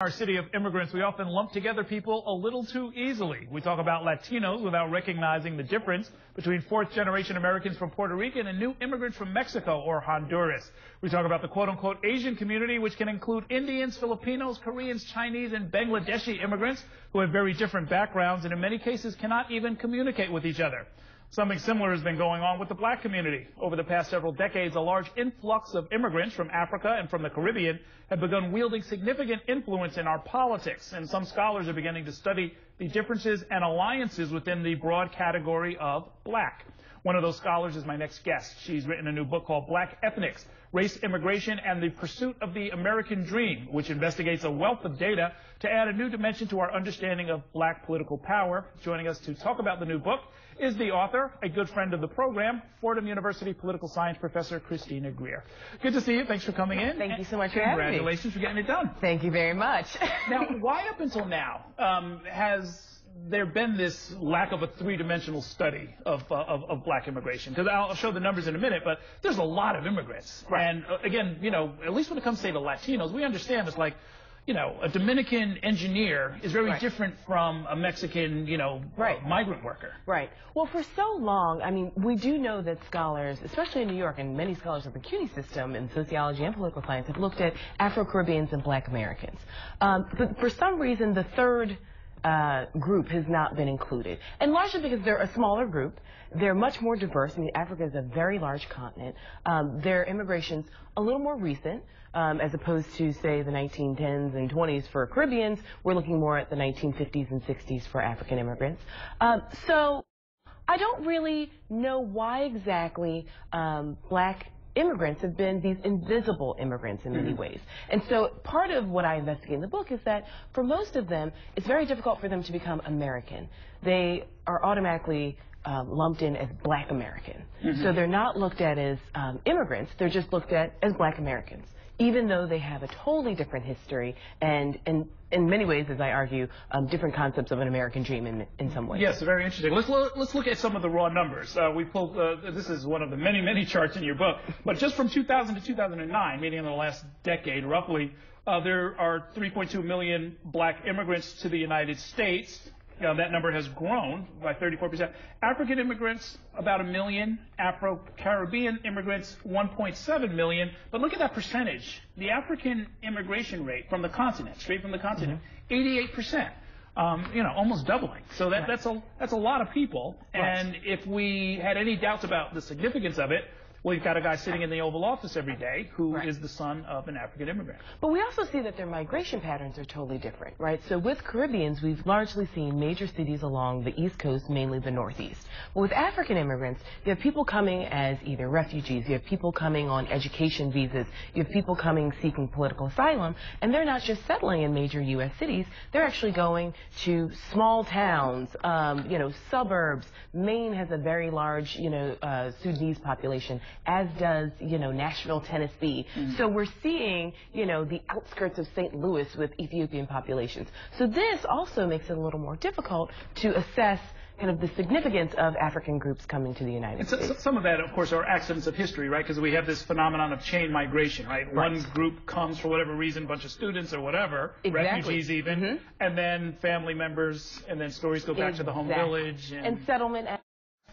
Our city of immigrants, we often lump together people a little too easily. We talk about Latinos without recognizing the difference between fourth-generation Americans from Puerto Rico and new immigrants from Mexico or Honduras. We talk about the quote-unquote Asian community, which can include Indians, Filipinos, Koreans, Chinese, and Bangladeshi immigrants who have very different backgrounds and in many cases cannot even communicate with each other. Something similar has been going on with the black community. Over the past several decades, a large influx of immigrants from Africa and from the Caribbean have begun wielding significant influence in our politics, and some scholars are beginning to study the differences and alliances within the broad category of black. One of those scholars is my next guest. She's written a new book called Black Ethnics, Race, Immigration, and the Pursuit of the American Dream, which investigates a wealth of data to add a new dimension to our understanding of black political power. Joining us to talk about the new book is the author, a good friend of the program, Fordham University political science professor Christina Greer. Good to see you. Thanks for coming in. Thank you so much for having me. Congratulations for getting it done. Thank you very much. Now, why up until now has there been this lack of a three-dimensional study of black immigration? Because I'll show the numbers in a minute, but there's a lot of immigrants. Right. And again, you know, at least when it comes to, say, the Latinos, we understand it's like, you know, a Dominican engineer is very different from a Mexican, you know, migrant worker. Right. Well, for so long, I mean, we do know that scholars, especially in New York, and many scholars of the CUNY system in sociology and political science have looked at Afro-Caribbeans and black Americans. But for some reason, the third group has not been included, and largely because they're a smaller group. They're much more diverse. I mean, Africa is a very large continent. Their immigration's a little more recent, as opposed to, say, the 1910s and 20s for Caribbeans. We're looking more at the 1950s and 60s for African immigrants. So I don't really know why exactly black immigrants have been these invisible immigrants in many ways. And so part of what I investigate in the book is that for most of them, it's very difficult for them to become American. They are automatically lumped in as black American. So they're not looked at as immigrants, they're just looked at as black Americans, even though they have a totally different history and in many ways, as I argue, different concepts of an American dream in some ways. Yes, very interesting. Let's look at some of the raw numbers. We pulled, this is one of the many charts in your book, but just from 2000 to 2009, meaning in the last decade roughly, there are 3.2 million black immigrants to the United States. That number has grown by 34%. African immigrants, about 1 million. Afro-Caribbean immigrants, 1.7 million. But look at that percentage. The African immigration rate from the continent, straight from the continent, 88%. You know, almost doubling. So that's a lot of people. And if we had any doubts about the significance of it, well, you've got a guy sitting in the Oval Office every day who is the son of an African immigrant. But we also see that their migration patterns are totally different, right? So with Caribbeans, we've largely seen major cities along the East Coast, mainly the Northeast. But with African immigrants, you have people coming as either refugees, you have people coming on education visas, you have people coming seeking political asylum, and they're not just settling in major U.S. cities, they're actually going to small towns, you know, suburbs. Maine has a very large, you know, Sudanese population, as does, you know, Nashville, Tennessee. So we're seeing, you know, the outskirts of St. Louis with Ethiopian populations. So this also makes it a little more difficult to assess kind of the significance of African groups coming to the United States. Some of that, of course, are accidents of history, right? Because we have this phenomenon of chain migration, right? One group comes for whatever reason, a bunch of students or whatever, refugees even, and then family members, and then stories go back to the home village. And settlement.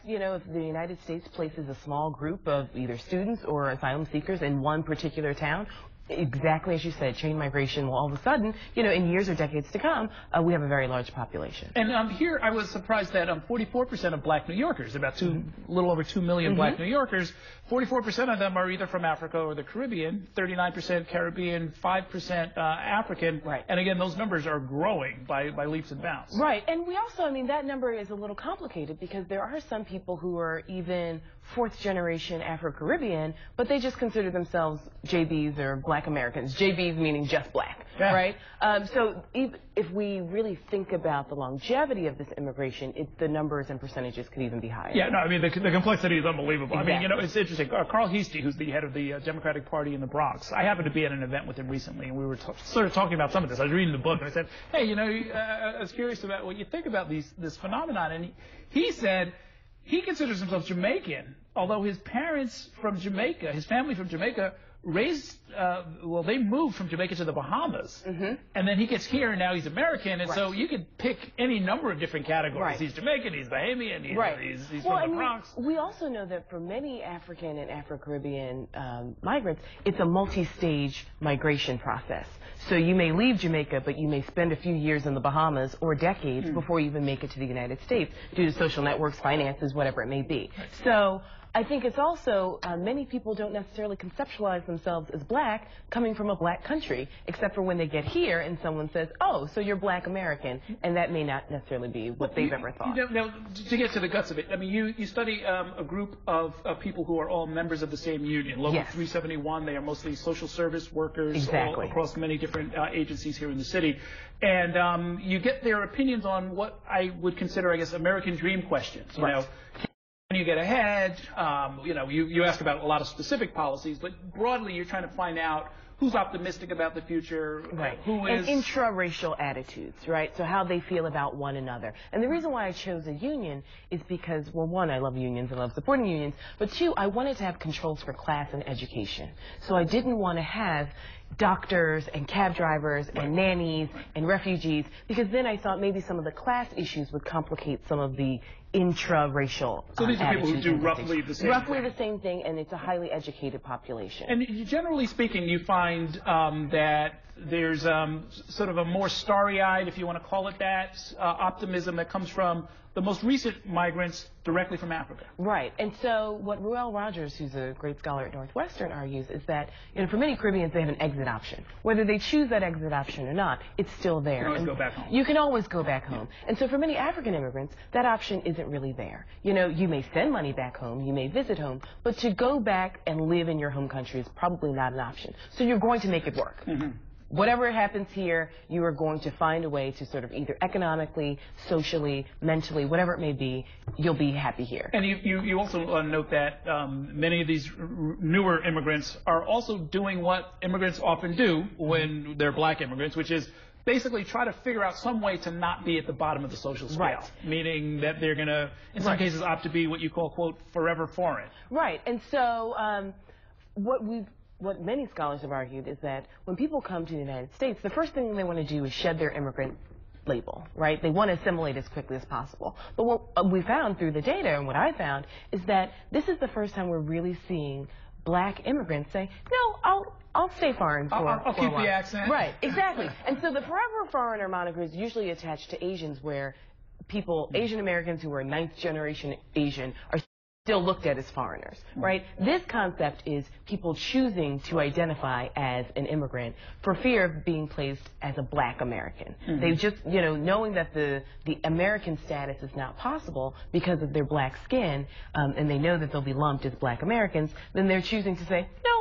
You know, if the United States places a small group of either students or asylum seekers in one particular town, exactly as you said, chain migration will all of a sudden, you know, in years or decades to come, we have a very large population. And here I was surprised that 44% of black New Yorkers, about a little over 2 million black New Yorkers, 44% of them are either from Africa or the Caribbean, 39% Caribbean, 5% African. And again, those numbers are growing by leaps and bounds. Right. And we also, I mean, that number is a little complicated because there are some people who are even fourth generation Afro-Caribbean, but they just consider themselves JBs or black Americans. JBs meaning just black, right? So if we really think about the longevity of this immigration, the numbers and percentages could even be higher. Yeah, no, I mean, the complexity is unbelievable. I mean, you know, it's interesting. Carl Heastie, who's the head of the Democratic Party in the Bronx, I happened to be at an event with him recently, and we were sort of talking about some of this. I was reading the book, and I said, hey, you know, I was curious about what you think about this phenomenon, and he said he considers himself Jamaican, although his parents from Jamaica, his family from Jamaica, raised, well, they moved from Jamaica to the Bahamas, and then he gets here, and now he's American, and so you could pick any number of different categories. Right. He's Jamaican, he's Bahamian, he's Well, from the Bronx. We also know that for many African and Afro-Caribbean migrants, it's a multi-stage migration process. So you may leave Jamaica, but you may spend a few years in the Bahamas or decades before you even make it to the United States due to social networks, finances, whatever it may be. So I think it's also, many people don't necessarily conceptualize themselves as black coming from a black country, except for when they get here and someone says, oh, so you're black American, and that may not necessarily be what they've ever thought. Now, to get to the guts of it, I mean, you study a group of people who are all members of the same union, Local 371. They are mostly social service workers all across many different agencies here in the city. And you get their opinions on what I would consider, I guess, American dream questions. You know, when you get ahead, you ask about a lot of specific policies, but broadly you're trying to find out who's optimistic about the future, who is... And intra-racial attitudes, right? So how they feel about one another. And the reason why I chose a union is because, well, one, I love unions and love supporting unions, but two, I wanted to have controls for class and education. So I didn't want to have doctors and cab drivers and nannies and refugees, because then I thought maybe some of the class issues would complicate some of the intra-racial So these are people who do roughly the same Roughly the same thing, and it's a highly educated population. And generally speaking, you find that there's sort of a more starry-eyed, if you want to call it that, optimism that comes from the most recent migrants directly from Africa. Right. And so what Ruel Rogers, who's a great scholar at Northwestern, argues is that, for many Caribbeans, they have an exit option. Whether they choose that exit option or not, it's still there. You can always go back home. You can always go back home. And so for many African immigrants, that option isn't really there. You may send money back home, you may visit home, but to go back and live in your home country is probably not an option. So you're going to make it work. Whatever happens here, you are going to find a way to sort of either economically, socially, mentally, whatever it may be, you'll be happy here. And you also note that many of these newer immigrants are also doing what immigrants often do when they're black immigrants, which is basically try to figure out some way to not be at the bottom of the social scale, meaning that they're going to, in some cases, opt to be what you call, quote, forever foreign. Right. And so what many scholars have argued is that when people come to the United States, the first thing they want to do is shed their immigrant label, right? They want to assimilate as quickly as possible. But what we found through the data, and what I found, is that this is the first time we're really seeing black immigrants say, no, I'll stay foreign for I'll keep the accent. Right, exactly. And so the forever foreigner moniker is usually attached to Asians, where Asian Americans who are ninth generation Asian are still looked at as foreigners, right? This concept is people choosing to identify as an immigrant for fear of being placed as a black American. They just, knowing that the American status is not possible because of their black skin, and they know that they'll be lumped as black Americans, then they're choosing to say, no,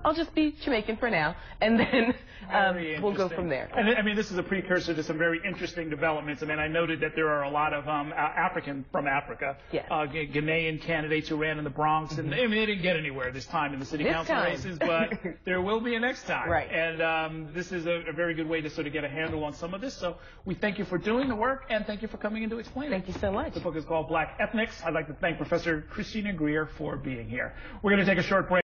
I'll just be Jamaican for now, and then we'll go from there. And I mean, this is a precursor to some very interesting developments. I mean, I noted that there are a lot of African from Africa, Ghanaian candidates who ran in the Bronx, and I mean, they didn't get anywhere this time in the city council races, but there will be a next time. Right. And this is a very good way to sort of get a handle on some of this. So we thank you for doing the work, and thank you for coming in to explain it. Thank you so much. The book is called Black Ethnics. I'd like to thank Professor Christina Greer for being here. We're going to take a short break.